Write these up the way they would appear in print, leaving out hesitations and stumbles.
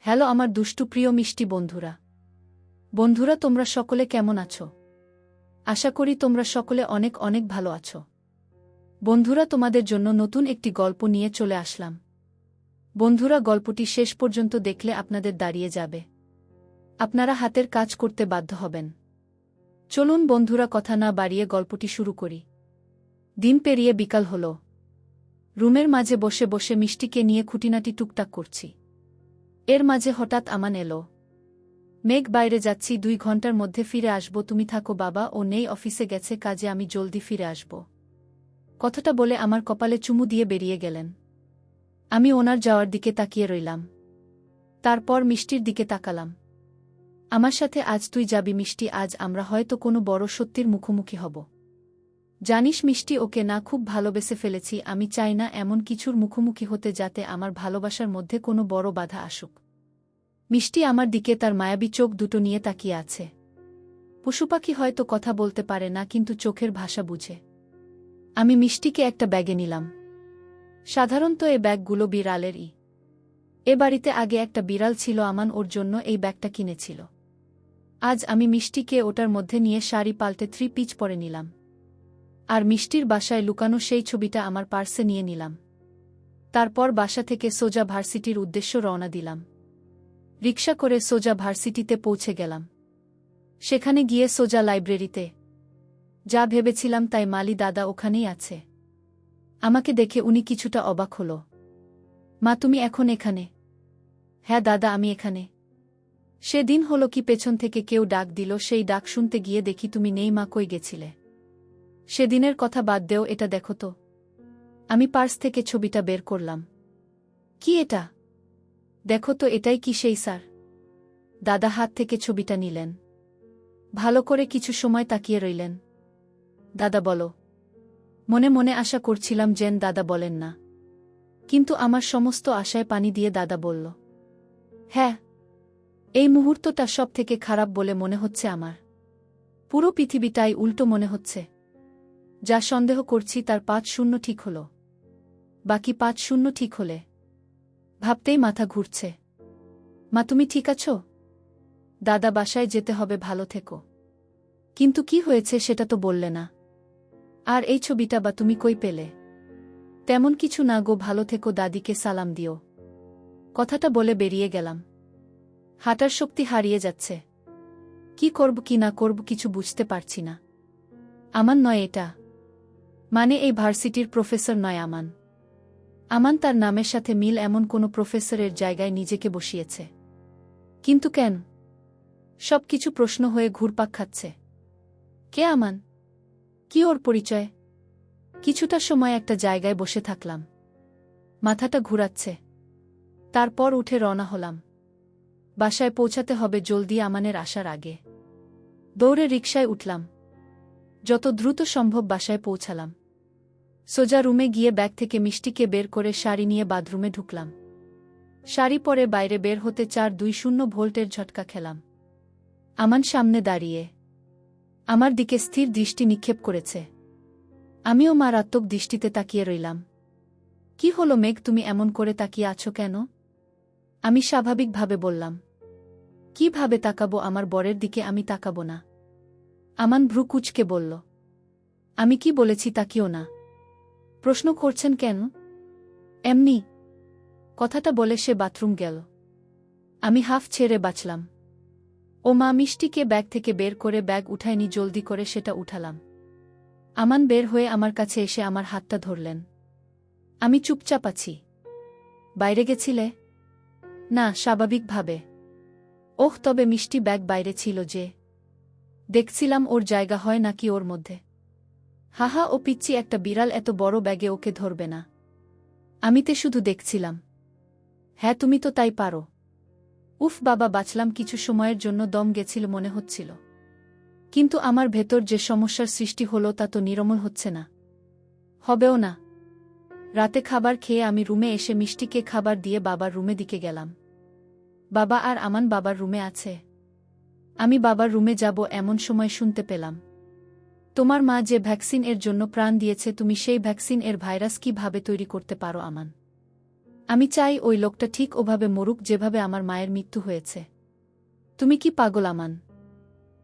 Hello আমার দুষ্টু প্রিয় মিষ্টি বন্ধুরা তোমরা সকলে কেমন আছো? আশা করি তোমরা সকলে অনেক অনেক ভালো আছো। বন্ধুরা তোমাদের জন্য নতুন একটি গল্প নিয়ে চলে আসলাম। বন্ধুরা গল্পটি শেষ পর্যন্ত দেখলে আপনাদের দাঁড়িয়ে যাবে, আপনারা হাতের কাজ করতে বাধ্য হবেন। চলুন বন্ধুরা কথা না বাড়িয়ে গল্পটি শুরু করি। দিন পেরিয়ে বিকাল হল। রুমের মাঝে বসে বসে মিষ্টিকে নিয়ে খুঁটিনাটি টুকটাক করছি। এর মাঝে হঠাৎ আমান এলো। মেঘ বাইরে যাচ্ছি, 2 ঘন্টার মধ্যে ফিরে আসব, তুমি থাকো, বাবা ও নেই, অফিসে গেছে কাজে, আমি জলদি ফিরে আসব। কথাটা বলে আমার কপালে চুমু দিয়ে বেরিয়ে গেলেন। আমি ওনার যাওয়ার দিকে তাকিয়ে রইলাম। তারপর মিষ্টির দিকে তাকালাম। আমার সাথে আজ তুই যাবি মিষ্টি, আজ আমরা হয়তো কোনো বড় সত্যির মুখোমুখি হব। জানিস মিষ্টি, ওকে না খুব ভালোবেসে ফেলেছি, আমি চাই না এমন কিছুর মুখোমুখি হতে যাতে আমার ভালোবাসার মধ্যে কোনো বড় বাধা আসুক। মিষ্টি আমার দিকে তার মায়াবী চোখ দুটো নিয়ে তাকিয়ে আছে। পশুপাখি হয়তো কথা বলতে পারে না, কিন্তু চোখের ভাষা বুঝে। আমি মিষ্টিকে একটা ব্যাগে নিলাম। সাধারণত এ ব্যাগগুলো বিড়ালেরই। এ বাড়িতে আগে একটা বিড়াল ছিল, আমান ওর জন্য এই ব্যাগটা কিনেছিল। আজ আমি মিষ্টিকে ওটার মধ্যে নিয়ে শাড়ি পাল্টে 3 পিচ পরে নিলাম। আর মিষ্টির বাসায় লুকানো সেই ছবিটা আমার পার্সে নিয়ে নিলাম। তারপর বাসা থেকে সোজা ভার্সিটির উদ্দেশ্য রওনা দিলাম। রিকশা করে সোজা ভার্সিটিতে পৌঁছে গেলাম। সেখানে গিয়ে সোজা লাইব্রেরিতে। যা ভেবেছিলাম তাই, মালি দাদা ওখানেই আছে। আমাকে দেখে উনি কিছুটা অবাক হল। মা, তুমি এখন এখানে? হ্যাঁ দাদা, আমি এখানে। সেদিন হলো কি, পেছন থেকে কেউ ডাক দিল, সেই ডাক শুনতে গিয়ে দেখি তুমি নেই। মা, কই গেছিলে? সেদিনের কথা বাদ দেও, এটা দেখো তো। আমি পার্স থেকে ছবিটা বের করলাম। কি এটা? দেখো তো, এটাই কি সেই স্যার? দাদা হাত থেকে ছবিটা নিলেন। ভালো করে কিছু সময় তাকিয়ে রইলেন। দাদা বলো। মনে মনে আশা করছিলাম যেন দাদা বলেন না, কিন্তু আমার সমস্ত আশায় পানি দিয়ে দাদা বলল, হ্যাঁ। এই মুহূর্তটা সব থেকে খারাপ বলে মনে হচ্ছে আমার। পুরো পৃথিবীটাই উল্টো মনে হচ্ছে। যা সন্দেহ করছি তার 5-0 ঠিক হল। বাকি 5-0 ঠিক হলে ভাবতেই মাথা ঘুরছে। মা, তুমি ঠিক আছো? দাদা, বাসায় যেতে হবে, ভালো থেকো। কিন্তু কি হয়েছে সেটা তো বললে না। আর এই ছবিটা বা তুমি কই পেলে? তেমন কিছু না গো, ভালো থেকো, দাদিকে সালাম দিও। কথাটা বলে বেরিয়ে গেলাম। হাঁটার শক্তি হারিয়ে যাচ্ছে। কি করব কি না করব কিছু বুঝতে পারছি না। আমান নয় এটা। মানে এই ভার্সিটির প্রফেসর নয় আমান। আমান তার নামের সাথে মিল এমন কোনো প্রফেসরের জায়গায় নিজেকে বসিয়েছে। কিন্তু কেন? সব কিছু প্রশ্ন হয়ে ঘুরপাক খাচ্ছে। কে আমান? কি ওর পরিচয়? কিছুটা সময় একটা জায়গায় বসে থাকলাম। মাথাটা ঘুরাচ্ছে। তারপর উঠে রওনা হলাম। বাসায় পৌঁছাতে হবে জলদি, আমানের আসার আগে। দৌড়ে রিকশায় উঠলাম। যত দ্রুত সম্ভব বাসায় পৌঁছালাম। সোজা রুমে গিয়ে ব্যাগ থেকে মিষ্টিকে বের করে শাড়ি নিয়ে বাথরুমে ঢুকলাম। শাড়ি পরে বাইরে বের হতে 420 ভোল্টের ঝটকা খেলাম। আমান সামনে দাঁড়িয়ে আমার দিকে স্থির দৃষ্টি নিক্ষেপ করেছে। আমিও মারাত্মক দৃষ্টিতে তাকিয়ে রইলাম। কি হলো মেঘ, তুমি এমন করে তাকিয়ে আছো কেন? আমি স্বাভাবিকভাবে বললাম। কিভাবে তাকাবো? আমার বরের দিকে আমি তাকাবো না? আমান ভ্রু কুঁচকে বলল, আমি কি বলেছি তাকিও না? প্রশ্ন করছেন কেন? এমনি। কথাটা বলে সে বাথরুম গেল। আমি হাফ ছেড়ে বাঁচলাম। ও মা, মিষ্টিকে ব্যাগ থেকে বের করে ব্যাগ উঠায়নি, জলদি করে সেটা উঠালাম। আমান বের হয়ে আমার কাছে এসে আমার হাতটা ধরলেন। আমি চুপচাপ আছি। বাইরে গেছিলে? না, স্বাভাবিকভাবে। ওহ, তবে মিষ্টি ব্যাগ বাইরে ছিল যে। দেখছিলাম ওর জায়গা হয় নাকি ওর মধ্যে। হাহা, ও পিচ্চি একটা বিড়াল, এত বড় ব্যাগে ওকে ধরবে না। আমি তে শুধু দেখছিলাম। হ্যাঁ, তুমি তো তাই পারো। উফ বাবা, বাঁচলাম। কিছু সময়ের জন্য দম গেছিল মনে হচ্ছিল। কিন্তু আমার ভেতর যে সমস্যার সৃষ্টি হলো তা তো নিরমল হচ্ছে না। হবেও না। রাতে খাবার খেয়ে আমি রুমে এসে মিষ্টিকে খাবার দিয়ে বাবার রুমে দিকে গেলাম। বাবা আর আমান বাবার রুমে আছে। আমি বাবার রুমে যাব এমন সময় শুনতে পেলাম, তোমার মা যে ভ্যাকসিন এর জন্য প্রাণ দিয়েছে, তুমি সেই ভ্যাকসিন এর ভাইরাস কিভাবে তৈরি করতে পারো আমান? আমি চাই ওই লোকটা ঠিক ওভাবে মরুক যেভাবে আমার মায়ের মৃত্যু হয়েছে। তুমি কি পাগল আমান?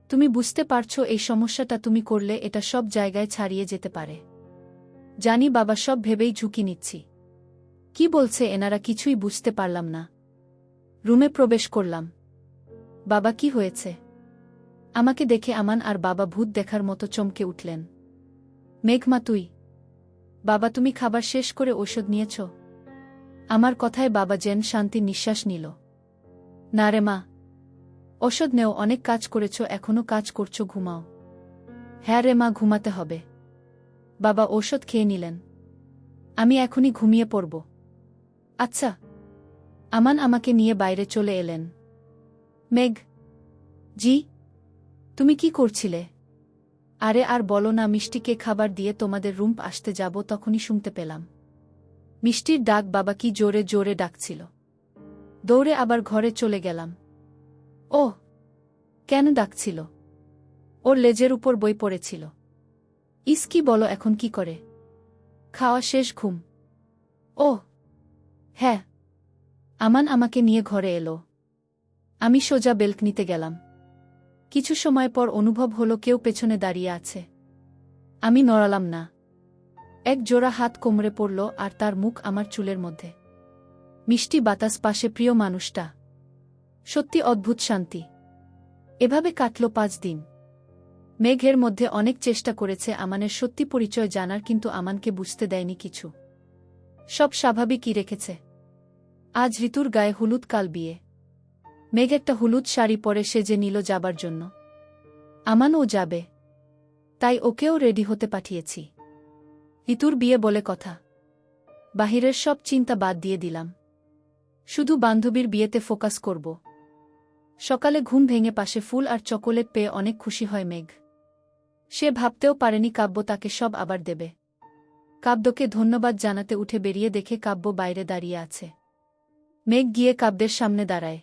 তুমি বুঝতে পারছো এই সমস্যাটা তুমি করলে এটা সব জায়গায় ছাড়িয়ে যেতে পারে। জানি বাবা, সব ভেবেই ঝুঁকি নিচ্ছি। কি বলছে এনারা কিছুই বুঝতে পারলাম না। রুমে প্রবেশ করলাম। বাবা, কি হয়েছে? আমাকে দেখে আমান আর বাবা ভূত দেখার মতো চমকে উঠলেন। মেঘমা, তুই? বাবা, তুমি খাবার শেষ করে ঔষধ নিয়েছ? আমার কথায় বাবা যেন শান্তির নিঃশ্বাস নিল। না রে মা, ওষুধ নেও, অনেক কাজ করেছ, এখনো কাজ করছো, ঘুমাও। হ্যাঁ রে মা, ঘুমাতে হবে। বাবা ঔষধ খেয়ে নিলেন। আমি এখনই ঘুমিয়ে পড়ব। আচ্ছা। আমান আমাকে নিয়ে বাইরে চলে এলেন। মেঘ। জি। তুমি কি করছিলে? আরে আর বলো না, মিষ্টিকে খাবার দিয়ে তোমাদের রুম আসতে যাব তখনই শুনতে পেলাম মিষ্টির ডাক। বাবা কি জোরে জোরে ডাকছিল। দৌড়ে আবার ঘরে চলে গেলাম। ও কেন ডাকছিল? ওর লেজের উপর বই পড়েছিল। ইস, কি বলো, এখন কি করে? খাওয়া শেষ, ঘুম? ও হ্যাঁ। আমান আমাকে নিয়ে ঘরে এলো। আমি সোজা বেলকনিতে গেলাম। কিছু সময় পর অনুভব হলো কেউ পেছনে দাঁড়িয়ে আছে। আমি নড়ালাম না। এক জোড়া হাত কোমরে পড়ল আর তার মুখ আমার চুলের মধ্যে। মিষ্টি বাতাস পাশে, প্রিয় মানুষটা। সত্যি অদ্ভুত শান্তি। এভাবে কাটল 5 দিন। মেঘের মধ্যে অনেক চেষ্টা করেছে আমানের সত্যি পরিচয় জানার, কিন্তু আমানকে বুঝতে দেয়নি কিছু। সব স্বাভাবিকই রেখেছে। আজ ঋতুর গায়ে হলুদ, কাল বিয়ে। মেঘ একটা হলুদ শাড়ি পরে সেজে নিল যাবার জন্য। আমানও যাবে, তাই ওকেও রেডি হতে পাঠিয়েছি। ঋতুর বিয়ে বলে কথা। বাহিরের সব চিন্তা বাদ দিয়ে দিলাম। শুধু বান্ধবীর বিয়েতে ফোকাস করব। সকালে ঘুম ভেঙে পাশে ফুল আর চকোলেট পেয়ে অনেক খুশি হয় মেঘ। সে ভাবতেও পারেনি কাব্য তাকে সব আবার দেবে। কাব্যকে ধন্যবাদ জানাতে উঠে বেরিয়ে দেখে কাব্য বাইরে দাঁড়িয়ে আছে। মেঘ গিয়ে কাব্যের সামনে দাঁড়ায়।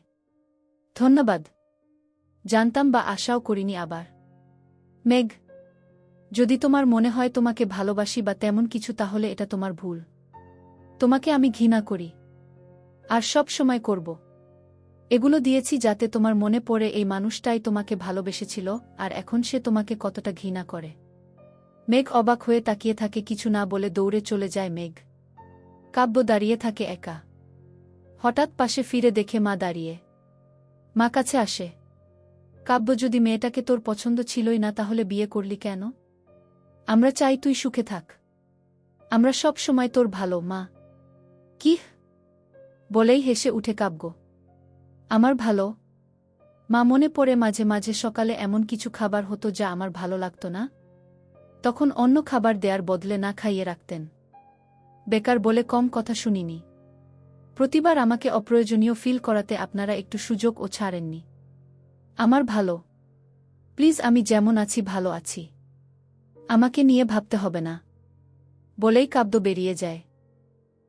ধন্যবাদ। জানতাম বা আশাও করিনি আবার। মেঘ, যদি তোমার মনে হয় তোমাকে ভালোবাসি বা তেমন কিছু, তাহলে এটা তোমার ভুল। তোমাকে আমি ঘৃণা করি, আর সব সময় করব। এগুলো দিয়েছি যাতে তোমার মনে পড়ে এই মানুষটাই তোমাকে ভালোবেসেছিল আর এখন সে তোমাকে কতটা ঘৃণা করে। মেঘ অবাক হয়ে তাকিয়ে থাকে, কিছু না বলে দৌড়ে চলে যায় মেঘ। কাব্য দাঁড়িয়ে থাকে একা। হঠাৎ পাশে ফিরে দেখে মা দাঁড়িয়ে। মা কাছে আসে। কাব্য, যদি মেয়েটাকে তোর পছন্দ ছিলই না তাহলে বিয়ে করলি কেন? আমরা চাই তুই সুখে থাক। আমরা সব সময় তোর ভালো, মা। কি? বলেই হেসে উঠে কাব্য। আমার ভালো? মা, মনে পড়ে মাঝে মাঝে সকালে এমন কিছু খাবার হতো যা আমার ভালো লাগতো না। তখন অন্য খাবার দেয়ার বদলে না খাইয়ে রাখতেন। বেকার বলে কম কথা শুনিনি। প্রতিবার আমাকে অপ্রয়োজনীয় ফিল করাতে আপনারা একটু সুযোগও ছাড়েননি। আমার ভালো? প্লিজ, আমি যেমন আছি ভালো আছি। আমাকে নিয়ে ভাবতে হবে না। বলেই কাব্য বেরিয়ে যায়।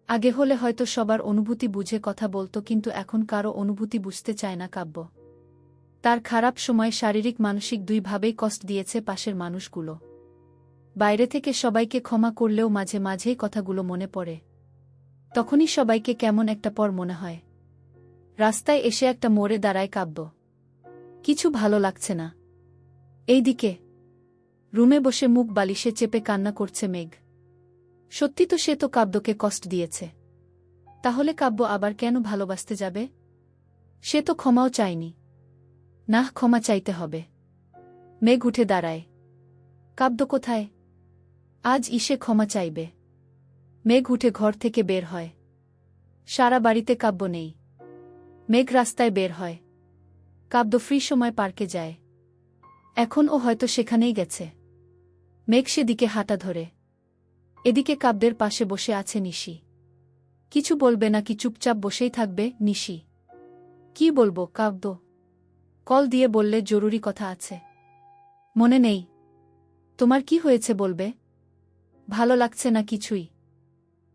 আগে হলে হয়তো সবার অনুভূতি বুঝে কথা বলতো, কিন্তু এখন কারো অনুভূতি বুঝতে চায় না কাব্য। তার খারাপ সময় শারীরিক মানসিক দুইভাবেই কষ্ট দিয়েছে পাশের মানুষগুলো। বাইরে থেকে সবাইকে ক্ষমা করলেও মাঝে মাঝেই কথাগুলো মনে পড়ে। তখনই সবাইকে কেমন একটা পর মনে হয়। রাস্তায় এসে একটা মোড়ে দাঁড়ায় কাব্য। কিছু ভালো লাগছে না। এইদিকে রুমে বসে মুখ বালিশে চেপে কান্না করছে মেঘ। সত্যি তো, সে তো কাব্যকে কষ্ট দিয়েছে। তাহলে কাব্য আবার কেন ভালোবাসতে যাবে? সে তো ক্ষমাও চায়নি। না, ক্ষমা চাইতে হবে। মেঘ উঠে দাঁড়ায়। কাব্য কোথায়? আজ ইসে ক্ষমা চাইবে। মেঘ উঠে ঘর থেকে বের হয়। সারা বাড়িতে কাব্য নেই। মেঘ রাস্তায় বের হয়। কাব্য ফ্রি সময় পার্কে যায়। এখন ও হয়তো সেখানেই গেছে। মেঘ সেদিকে হাঁটা ধরে। এদিকে কাব্যের পাশে বসে আছে নিশি। কিছু বলবে নাকি চুপচাপ বসেই থাকবে? নিশি, কি বলবো কাব্য? কল দিয়ে বললে জরুরি কথা আছে। মনে নেই? তোমার কি হয়েছে বলবে? ভালো লাগছে না কিছুই?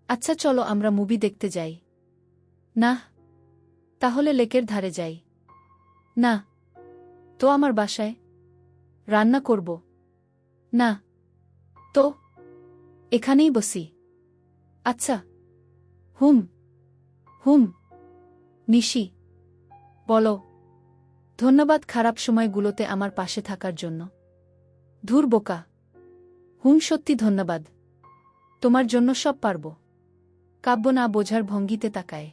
আচ্ছা চলো আমরা মুভি দেখতে যাই। না। তাহলে লেকের ধারে যাই। না। তো আমার বাসায় রান্না করব। না। তো এখানেই বসি। আচ্ছা। হুম। হুম। নিশি। বলো। ধন্যবাদ খারাপ সময়গুলোতে আমার পাশে থাকার জন্য। ধুর বোকা। হুম, সত্যি ধন্যবাদ। তোমার জন্য সব পারব। কাব্য না বোঝার ভঙ্গিতে তাকায়।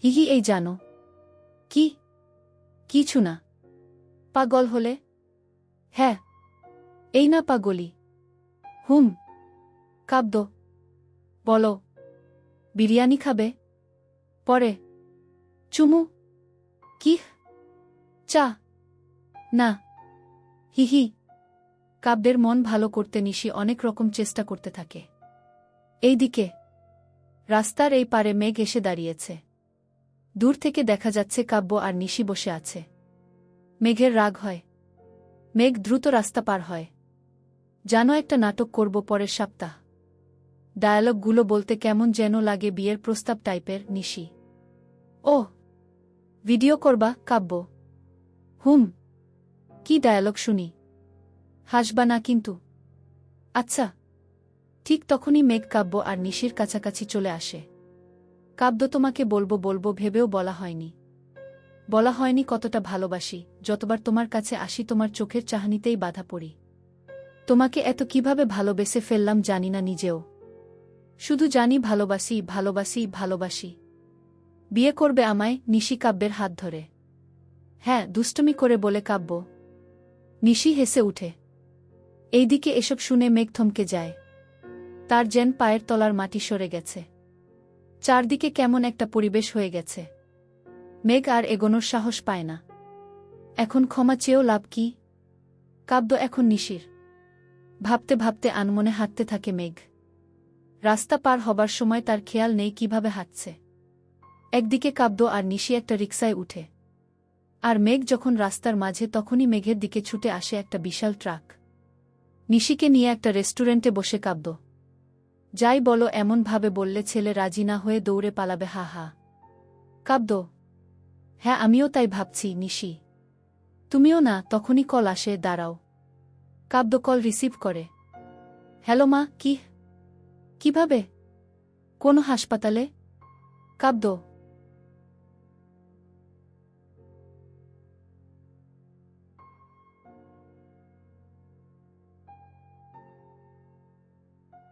হিহি, এই জানো। কি? কিছু না। পাগল হলে? হ্যাঁ। এই না পাগলি। হুম। কাব্য। বলো। বিরিয়ানি খাবে? পরে। চুমু? কি? চা? না। হিহি। কাব্যের মন ভালো করতে নিশি অনেক রকম চেষ্টা করতে থাকে। এইদিকে রাস্তার এই পারে মেঘ এসে দাঁড়িয়েছে। দূর থেকে দেখা যাচ্ছে কাব্য আর নিশি বসে আছে। মেঘের রাগ হয়। মেঘ দ্রুত রাস্তা পার হয়। জানো, একটা নাটক করব পরের সপ্তাহ। ডায়ালগগুলো বলতে কেমন যেন লাগে বিয়ের প্রস্তাব টাইপের। নিশি। ও, ভিডিও করবা? কাব্য। হুম। কি ডায়ালগ শুনি? হাসবা না কিন্তু। আচ্ছা। ঠিক তখনই মেঘ কাব্য আর নিশির কাছাকাছি চলে আসে। কাব্য, তোমাকে বলবো বলবো ভেবেও বলা হয়নি। বলা হয়নি কতটা ভালোবাসি। যতবার তোমার কাছে আসি তোমার চোখের চাহনিতেই বাধা পড়ি। তোমাকে এত কিভাবে ভালোবেসে ফেললাম জানি না নিজেও। শুধু জানি ভালোবাসি, ভালোবাসি, ভালোবাসি। বিয়ে করবে আমায়? নিশি কাব্যের হাত ধরে। হ্যাঁ, দুষ্টুমি করে বলে কাব্য। নিশি হেসে উঠে। এইদিকে এসব শুনে মেঘ থমকে যায়। তার যেন পায়ের তলার মাটি সরে গেছে। চারদিকে কেমন একটা পরিবেশ হয়ে গেছে। মেঘ আর এগোনোর সাহস পায় না। এখন ক্ষমা চেয়েও লাভ কি? কাব্য এখন নিশির। ভাবতে ভাবতে আনমনে হাঁটতে থাকে মেঘ। রাস্তা পার হবার সময় তার খেয়াল নেই কিভাবে হাঁটছে। একদিকে কাব্য আর নিশি একটা রিকশায় উঠে। আর মেঘ যখন রাস্তার মাঝে তখনই মেঘের দিকে ছুটে আসে একটা বিশাল ট্রাক। নিশিকে নিয়ে একটা রেস্টুরেন্টে বসে কাব্য। যাই বলো, এমনভাবে বললে ছেলে রাজি না হয়ে দৌড়ে পালাবে। হা হা। কাব্য। হ্যাঁ, আমিও তাই ভাবছি। নিশি। তুমিও না? তখনই কল আসে। দাঁড়াও। কাব্য কল রিসিভ করে। হ্যালো মা। কি? কিভাবে? কোন হাসপাতালে? কাব্য।